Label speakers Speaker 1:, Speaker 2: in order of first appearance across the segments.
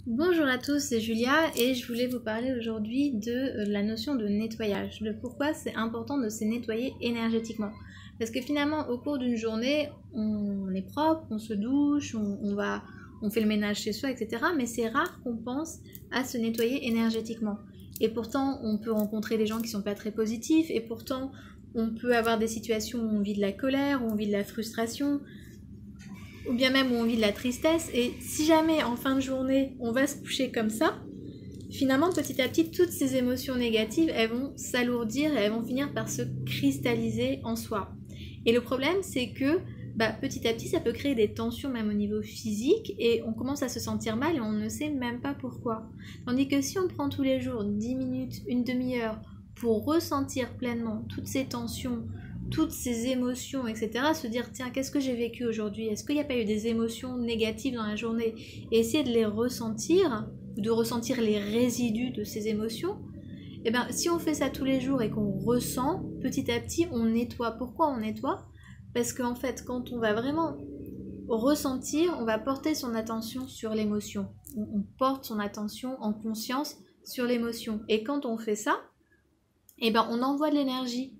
Speaker 1: Bonjour à tous, c'est Julia et je voulais vous parler aujourd'hui de la notion de nettoyage, de pourquoi c'est important de se nettoyer énergétiquement. Parce que finalement, au cours d'une journée, on est propre, on se douche, on fait le ménage chez soi, etc. Mais c'est rare qu'on pense à se nettoyer énergétiquement. Et pourtant, on peut rencontrer des gens qui ne sont pas très positifs, et pourtant, on peut avoir des situations où on vit de la colère, où on vit de la frustration, ou bien même où on vit de la tristesse, et si jamais en fin de journée on va se coucher comme ça, finalement petit à petit toutes ces émotions négatives elles vont s'alourdir et elles vont finir par se cristalliser en soi. Et le problème c'est que petit à petit ça peut créer des tensions même au niveau physique et on commence à se sentir mal et on ne sait même pas pourquoi. Tandis que si on prend tous les jours 10 minutes, une demi-heure pour ressentir pleinement toutes ces tensions, toutes ces émotions, etc., se dire tiens, qu'est-ce que j'ai vécu aujourd'hui? Est-ce qu'il n'y a pas eu des émotions négatives dans la journée? Et essayer de les ressentir, ou de ressentir les résidus de ces émotions. Et bien, si on fait ça tous les jours et qu'on ressent, petit à petit, on nettoie. Pourquoi on nettoie? Parce qu'en fait, quand on va vraiment ressentir, on va porter son attention sur l'émotion. On porte son attention en conscience sur l'émotion. Et quand on fait ça, et ben on envoie de l'énergie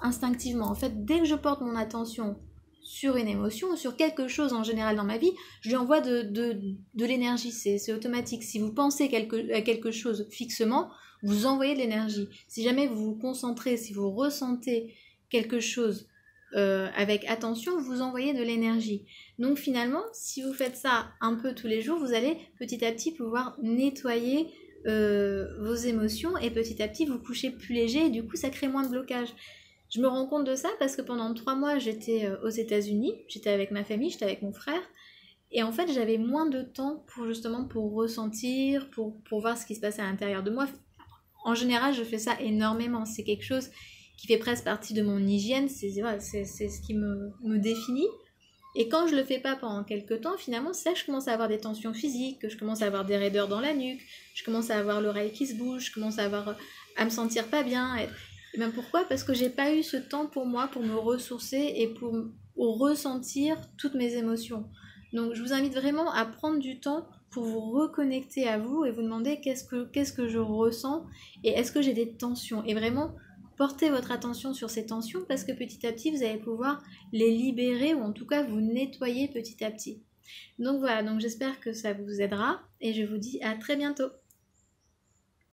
Speaker 1: instinctivement. En fait, dès que je porte mon attention sur une émotion, sur quelque chose en général dans ma vie, je lui envoie de l'énergie, c'est automatique. Si vous pensez à quelque chose fixement, vous envoyez de l'énergie. Si jamais vous vous concentrez, si vous ressentez quelque chose avec attention, vous envoyez de l'énergie. Donc finalement, si vous faites ça un peu tous les jours, vous allez petit à petit pouvoir nettoyer vos émotions et petit à petit vous couchez plus léger et du coup ça crée moins de blocage. Je me rends compte de ça parce que pendant 3 mois j'étais aux États-Unis, j'étais avec ma famille, j'étais avec mon frère et en fait j'avais moins de temps pour justement pour ressentir, pour voir ce qui se passait à l'intérieur de moi. En général je fais ça énormément, c'est quelque chose qui fait presque partie de mon hygiène, c'est ce qui me définit. Et quand je le fais pas pendant quelques temps, finalement, c'est là que je commence à avoir des tensions physiques, que je commence à avoir des raideurs dans la nuque, je commence à avoir l'oreille qui se bouge, je commence à me sentir pas bien. Et bien pourquoi? Parce que j'ai pas eu ce temps pour moi, pour me ressourcer et pour ressentir toutes mes émotions. Donc je vous invite vraiment à prendre du temps pour vous reconnecter à vous et vous demander qu'est-ce que je ressens et est-ce que j'ai des tensions. Et vraiment portez votre attention sur ces tensions parce que petit à petit vous allez pouvoir les libérer ou en tout cas vous nettoyer petit à petit. Donc voilà, donc j'espère que ça vous aidera et je vous dis à très bientôt.